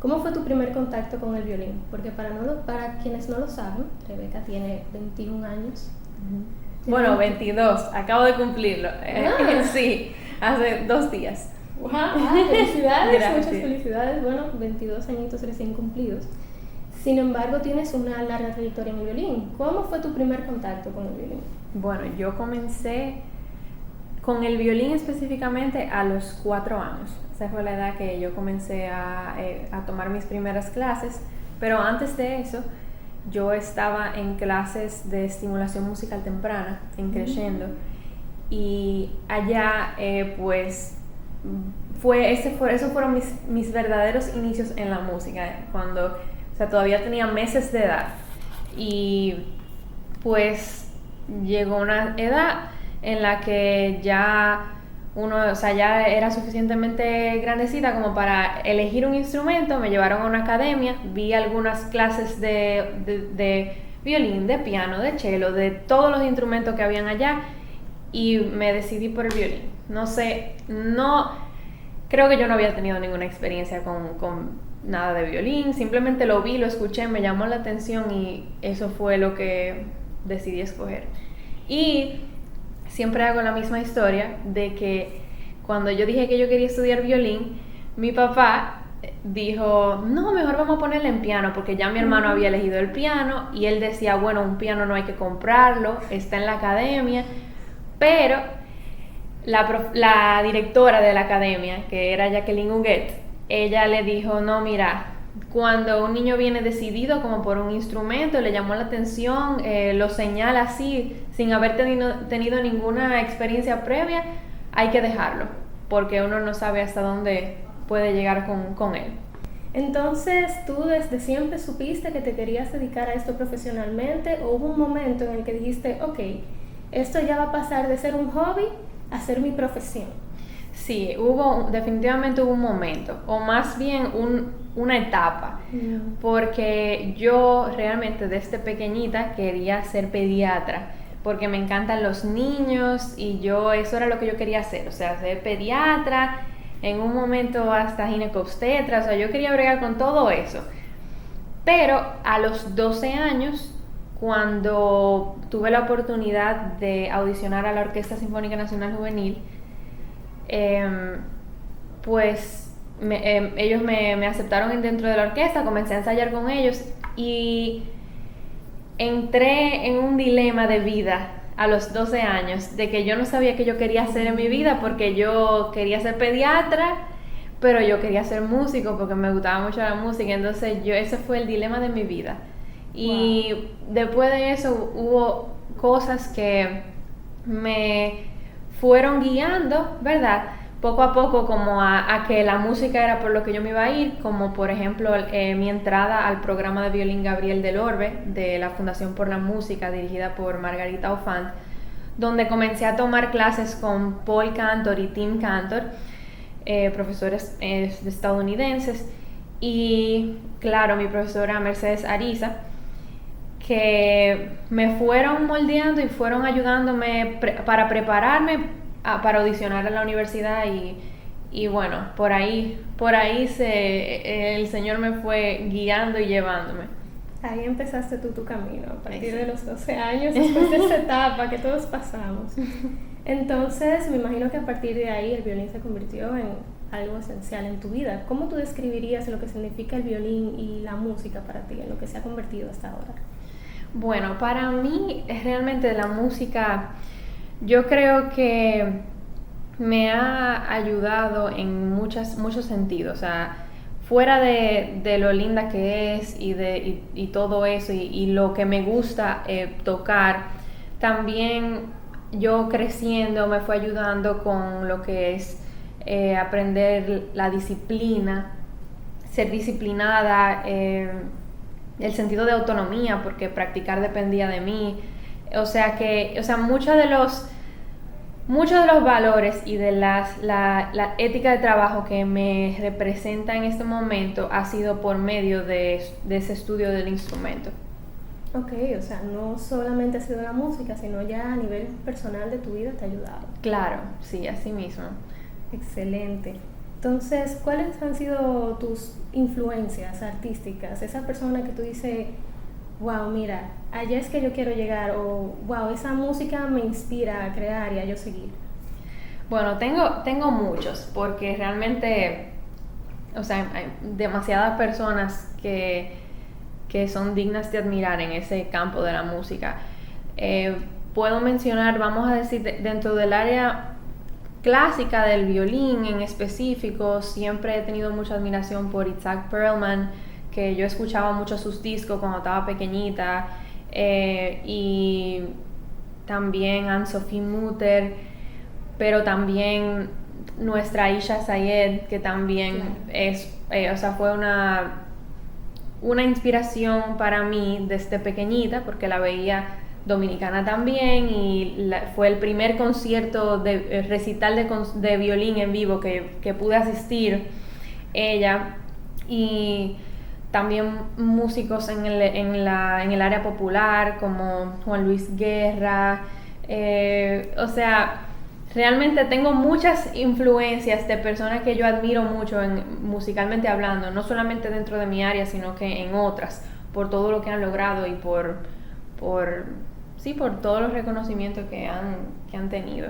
¿Cómo fue tu primer contacto con el violín? Porque para quienes no lo saben, Rebeca tiene 21 años. Bueno, 22, acabo de cumplirlo. Sí, hace 2 días. ¡Wow! Felicidades, Gracias. muchas felicidades. Bueno, 22 añitos recién cumplidos. Sin embargo, tienes una larga trayectoria en el violín. ¿Cómo fue tu primer contacto con el violín? Bueno, yo comencé con el violín específicamente a los 4 años. Esa fue la edad que yo comencé a tomar mis primeras clases. Pero antes de eso, yo estaba en clases de estimulación musical temprana, en Crescendo. Y allá, pues, esos fueron mis verdaderos inicios en la música, cuando, o sea, todavía tenía meses de edad. Y pues llegó una edad en la que ya ya era suficientemente grandecita como para elegir un instrumento. Me llevaron a una academia, vi algunas clases de violín, de piano, de cello, de todos los instrumentos que habían allá, y me decidí por el violín. No sé, creo que yo no había tenido ninguna experiencia con nada de violín, simplemente lo vi, lo escuché, me llamó la atención y eso fue lo que decidí escoger. Y siempre hago la misma historia de que cuando yo dije que yo quería estudiar violín, mi papá dijo, no, mejor vamos a ponerle en piano, porque ya mi hermano había elegido el piano y él decía, bueno, un piano no hay que comprarlo, está en la academia. Pero la directora de la academia, que era Jacqueline Huguet, ella le dijo, no, mira, cuando un niño viene decidido como por un instrumento, le llamó la atención, lo señala así, sin haber tenido ninguna experiencia previa, hay que dejarlo, porque uno no sabe hasta dónde puede llegar con él. Entonces, ¿tú desde siempre supiste que te querías dedicar a esto profesionalmente, o hubo un momento en el que dijiste, ok, esto ya va a pasar de ser un hobby a ser mi profesión? Sí, definitivamente hubo un momento, o más bien una etapa, porque yo realmente desde pequeñita quería ser pediatra, porque me encantan los niños y eso era lo que yo quería hacer, o sea, ser pediatra, en un momento hasta ginecobstetra, o sea, yo quería bregar con todo eso. Pero a los 12 años, cuando tuve la oportunidad de audicionar a la Orquesta Sinfónica Nacional Juvenil, pues ellos me aceptaron dentro de la orquesta, comencé a ensayar con ellos y entré en un dilema de vida a los 12 años, de que yo no sabía qué yo quería hacer en mi vida, porque yo quería ser pediatra, pero yo quería ser músico porque me gustaba mucho la música. Entonces ese fue el dilema de mi vida. Y después de eso hubo cosas que me fueron guiando, ¿verdad? Poco a poco, como a que la música era por lo que yo me iba a ir, como por ejemplo mi entrada al programa de violín Gabriel del Orbe de la Fundación por la Música, dirigida por Margarita Ofant, donde comencé a tomar clases con Paul Cantor y Tim Cantor, profesores estadounidenses, y claro, mi profesora Mercedes Ariza, que me fueron moldeando y fueron ayudándome para prepararme para audicionar a la universidad, y bueno, por ahí el Señor me fue guiando y llevándome. Ahí empezaste tú tu camino, a partir de los 12 años, después de esa etapa que todos pasamos. Entonces, me imagino que a partir de ahí el violín se convirtió en algo esencial en tu vida. ¿Cómo tú describirías lo que significa el violín y la música para ti, en lo que se ha convertido hasta ahora? Bueno, para mí realmente la música, yo creo que me ha ayudado en muchos sentidos. O sea, fuera de lo linda que es y todo eso, y lo que me gusta tocar, también yo creciendo me fue ayudando con lo que es aprender la disciplina, ser disciplinada, el sentido de autonomía, porque practicar dependía de mí. O sea, muchos de los valores y de la ética de trabajo que me representa en este momento ha sido por medio de ese estudio del instrumento. Ok, o sea, no solamente ha sido la música, sino ya a nivel personal de tu vida te ha ayudado. Claro, sí, así mismo. Excelente. Entonces, ¿cuáles han sido tus influencias artísticas? Esa persona que tú dices, wow, mira, allá es que yo quiero llegar, o wow, esa música me inspira a crear y a yo seguir. Bueno, tengo muchos, porque realmente, o sea, hay demasiadas personas que son dignas de admirar en ese campo de la música. Puedo mencionar, vamos a decir, dentro del área clásica del violín en específico, siempre he tenido mucha admiración por Itzhak Perlman, que yo escuchaba mucho sus discos cuando estaba pequeñita, y también Anne-Sophie Mutter, pero también nuestra Isha Sayed, que también es, o sea, fue una inspiración para mí desde pequeñita, porque la veía dominicana también, y fue el primer concierto de recital de violín en vivo que pude asistir ella, y también músicos en el área popular como Juan Luis Guerra, o sea, realmente tengo muchas influencias de personas que yo admiro mucho musicalmente hablando, no solamente dentro de mi área, sino que en otras, por todo lo que han logrado y por todos los reconocimientos que han tenido.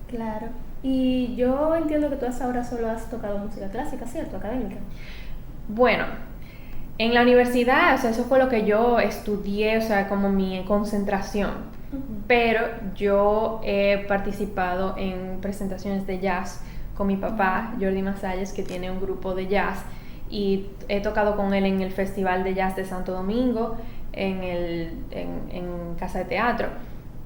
Claro. Y yo entiendo que tú hasta ahora solo has tocado música clásica, ¿cierto? Académica. Bueno, en la universidad, o sea, eso fue lo que yo estudié, o sea, como mi concentración. Uh-huh. Pero yo he participado en presentaciones de jazz con mi papá, Jordi Masalles, que tiene un grupo de jazz, y he tocado con él en el Festival de Jazz de Santo Domingo, en Casa de Teatro,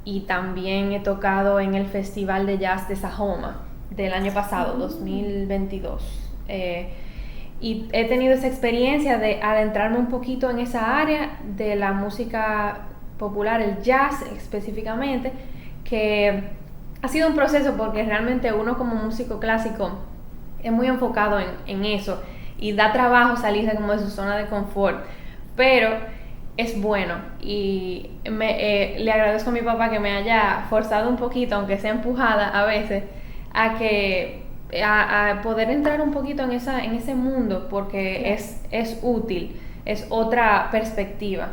y también he tocado en el Festival de Jazz de Sajoma del año pasado, 2022. Y he tenido esa experiencia de adentrarme un poquito en esa área de la música popular, el jazz específicamente, que ha sido un proceso porque realmente uno como músico clásico es muy enfocado en eso y da trabajo salirse como de su zona de confort, pero es bueno, y le agradezco a mi papá que me haya forzado un poquito, aunque sea empujada a veces, a poder entrar un poquito en ese mundo, porque es útil, es otra perspectiva.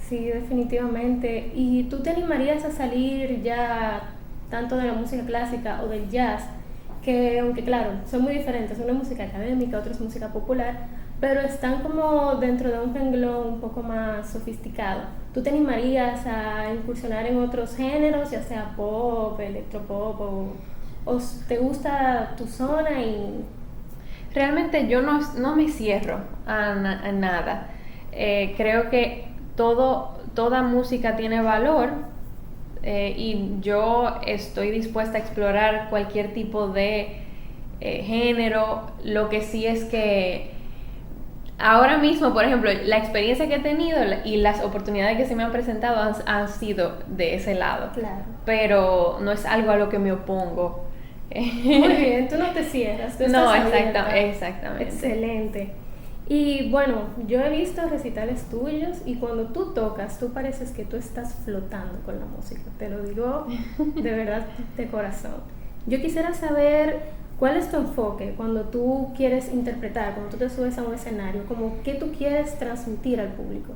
Sí, definitivamente. ¿Y tú te animarías a salir ya tanto de la música clásica o del jazz, que aunque claro, son muy diferentes, una es música académica, otra es música popular, pero están como dentro de un renglón un poco más sofisticado? ¿Tú te animarías a incursionar en otros géneros, ya sea pop, electropop, o te gusta tu zona? Y realmente yo no me cierro a nada. Creo que toda música tiene valor, y yo estoy dispuesta a explorar cualquier tipo de género. Lo que sí es que ahora mismo, por ejemplo, la experiencia que he tenido y las oportunidades que se me han presentado han sido de ese lado. Claro. Pero no es algo a lo que me opongo. Muy bien, tú no te cierras. No, exactamente. Excelente. Y bueno, yo he visto recitales tuyos y cuando tú tocas, tú pareces que tú estás flotando con la música. Te lo digo de verdad, de corazón. Yo quisiera saber cuál es tu enfoque cuando tú quieres interpretar, cuando tú te subes a un escenario, como qué tú quieres transmitir al público.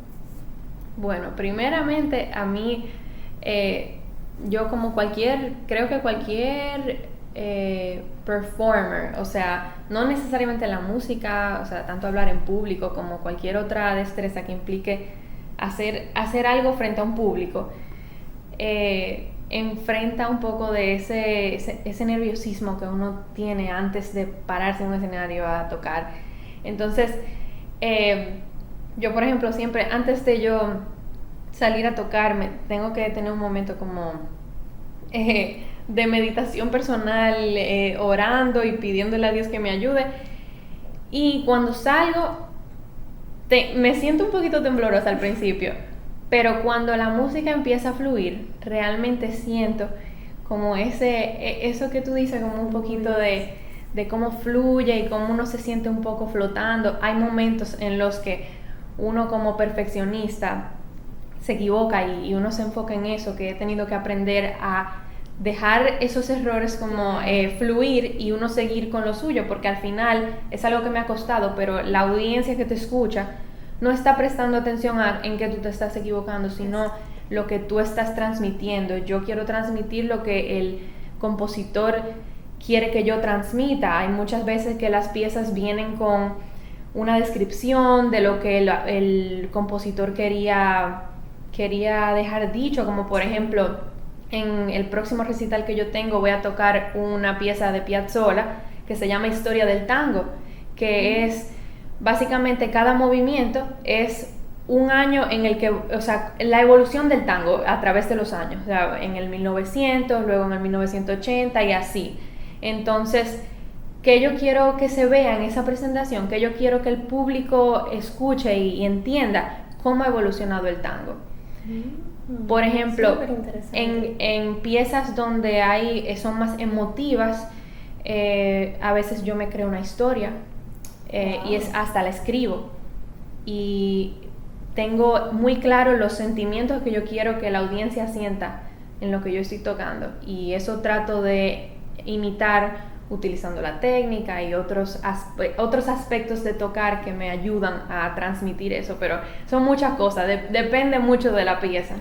Bueno, primeramente a mí, yo como creo que cualquier performer, o sea, no necesariamente la música, o sea, tanto hablar en público como cualquier otra destreza que implique hacer algo frente a un público, enfrenta un poco de ese nerviosismo que uno tiene antes de pararse en un escenario a tocar. Entonces, yo por ejemplo siempre, antes de yo salir a tocar, tengo que tener un momento como de meditación personal, orando y pidiéndole a Dios que me ayude, y cuando salgo me siento un poquito temblorosa al principio, pero cuando la música empieza a fluir, realmente siento como eso que tú dices, como un poquito de cómo fluye y cómo uno se siente un poco flotando. Hay momentos en los que uno como perfeccionista se equivoca y uno se enfoca en eso, que he tenido que aprender a dejar esos errores como fluir y uno seguir con lo suyo, porque al final es algo que me ha costado, pero la audiencia que te escucha no está prestando atención en que tú te estás equivocando, sino lo que tú estás transmitiendo. Yo quiero transmitir lo que el compositor quiere que yo transmita. Hay muchas veces que las piezas vienen con una descripción de lo que el compositor quería dejar dicho, como por ejemplo, en el próximo recital que yo tengo voy a tocar una pieza de Piazzolla que se llama Historia del Tango, que es básicamente cada movimiento es un año en el que, o sea, la evolución del tango a través de los años, o sea, en el 1900, luego en el 1980 y así. Entonces, que yo quiero que se vea en esa presentación, que yo quiero que el público escuche y entienda cómo ha evolucionado el tango. Por ejemplo, en piezas donde son más emotivas, a veces yo me creo una historia y hasta la escribo y tengo muy claro los sentimientos que yo quiero que la audiencia sienta en lo que yo estoy tocando, y eso trato de imitar utilizando la técnica y otros aspectos de tocar que me ayudan a transmitir eso, pero son muchas cosas, depende mucho de la pieza,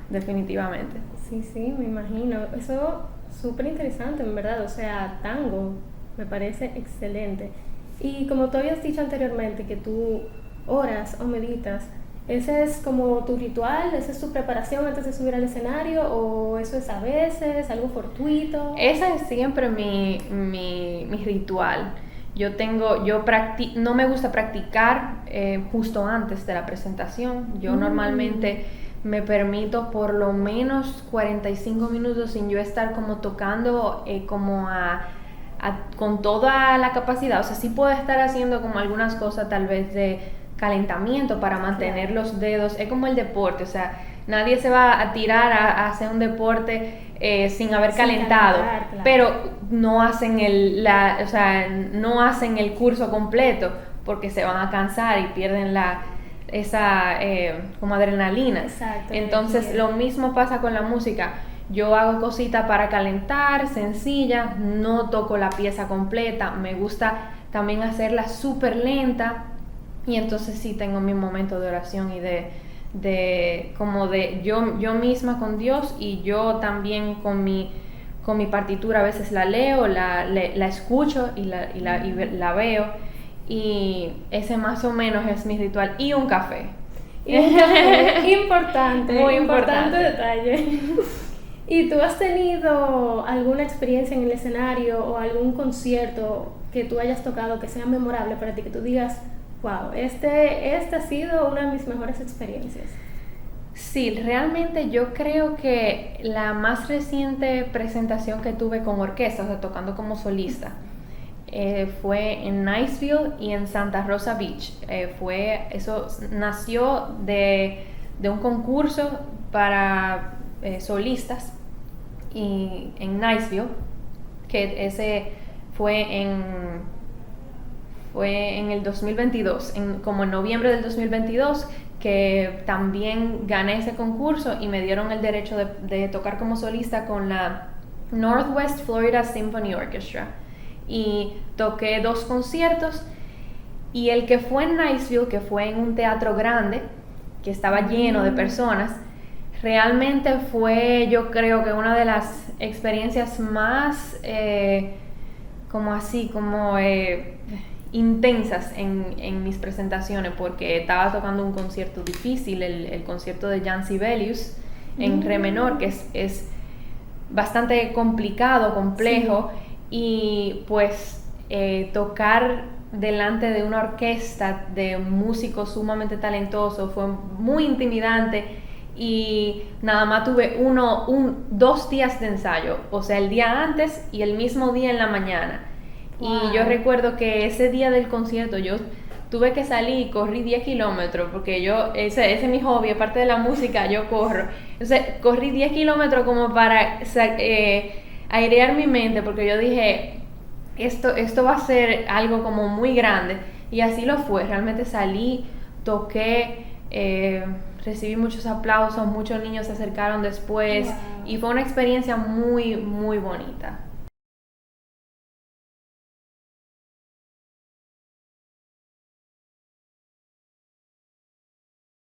definitivamente. Sí, me imagino. Eso súper interesante, en verdad. O sea, tango me parece excelente. Y como tú habías dicho anteriormente, que tú oras o meditas, ¿ese es como tu ritual? ¿Esa es tu preparación antes de subir al escenario? ¿O eso es a veces algo fortuito? Ese es siempre mi ritual. No me gusta practicar justo antes de la presentación. Yo normalmente me permito por lo menos 45 minutos sin yo estar como tocando con toda la capacidad. O sea, sí puedo estar haciendo como algunas cosas tal vez de calentamiento para mantener los dedos. Es como el deporte, o sea, nadie se va a tirar a hacer un deporte sin haber calentado, claro. Pero no hacen no hacen el curso completo porque se van a cansar y pierden esa como adrenalina. Exacto. Entonces lo mismo pasa con la música. Yo hago cositas para calentar, sencilla, no toco la pieza completa, me gusta también hacerla súper lenta. Y entonces sí tengo mi momento de oración y de yo misma con Dios, y yo también con mi partitura. A veces la leo, la escucho y la veo, y ese más o menos es mi ritual. Y un café. Importante, muy importante detalle. ¿Y tú has tenido alguna experiencia en el escenario o algún concierto que tú hayas tocado que sea memorable para ti, que tú digas, wow, este ha sido una de mis mejores experiencias? Sí, realmente yo creo que la más reciente presentación que tuve con orquesta, o sea, tocando como solista, fue en Niceville y en Santa Rosa Beach. Eso nació de un concurso para solistas y en Niceville, que ese fue en el 2022, como en noviembre del 2022, que también gané ese concurso y me dieron el derecho de tocar como solista con la Northwest Florida Symphony Orchestra, y toqué 2 conciertos, y el que fue en Niceville, que fue en un teatro grande que estaba lleno de personas, realmente fue, yo creo que una de las experiencias más intensas en mis presentaciones, porque estaba tocando un concierto difícil, el concierto de Jan Sibelius en re menor, que es bastante complicado, complejo, sí. Y pues tocar delante de una orquesta de músicos sumamente talentosos fue muy intimidante, y nada más tuve 2 días de ensayo, o sea, el día antes y el mismo día en la mañana. Wow. Y yo recuerdo que ese día del concierto yo tuve que salir y corrí 10 kilómetros, porque ese es mi hobby, aparte de la música, yo corro. Entonces corrí 10 kilómetros como para airear mi mente, porque yo dije, esto va a ser algo como muy grande, y así lo fue. Realmente salí, toqué, recibí muchos aplausos, muchos niños se acercaron después. Wow. Y fue una experiencia muy, muy bonita.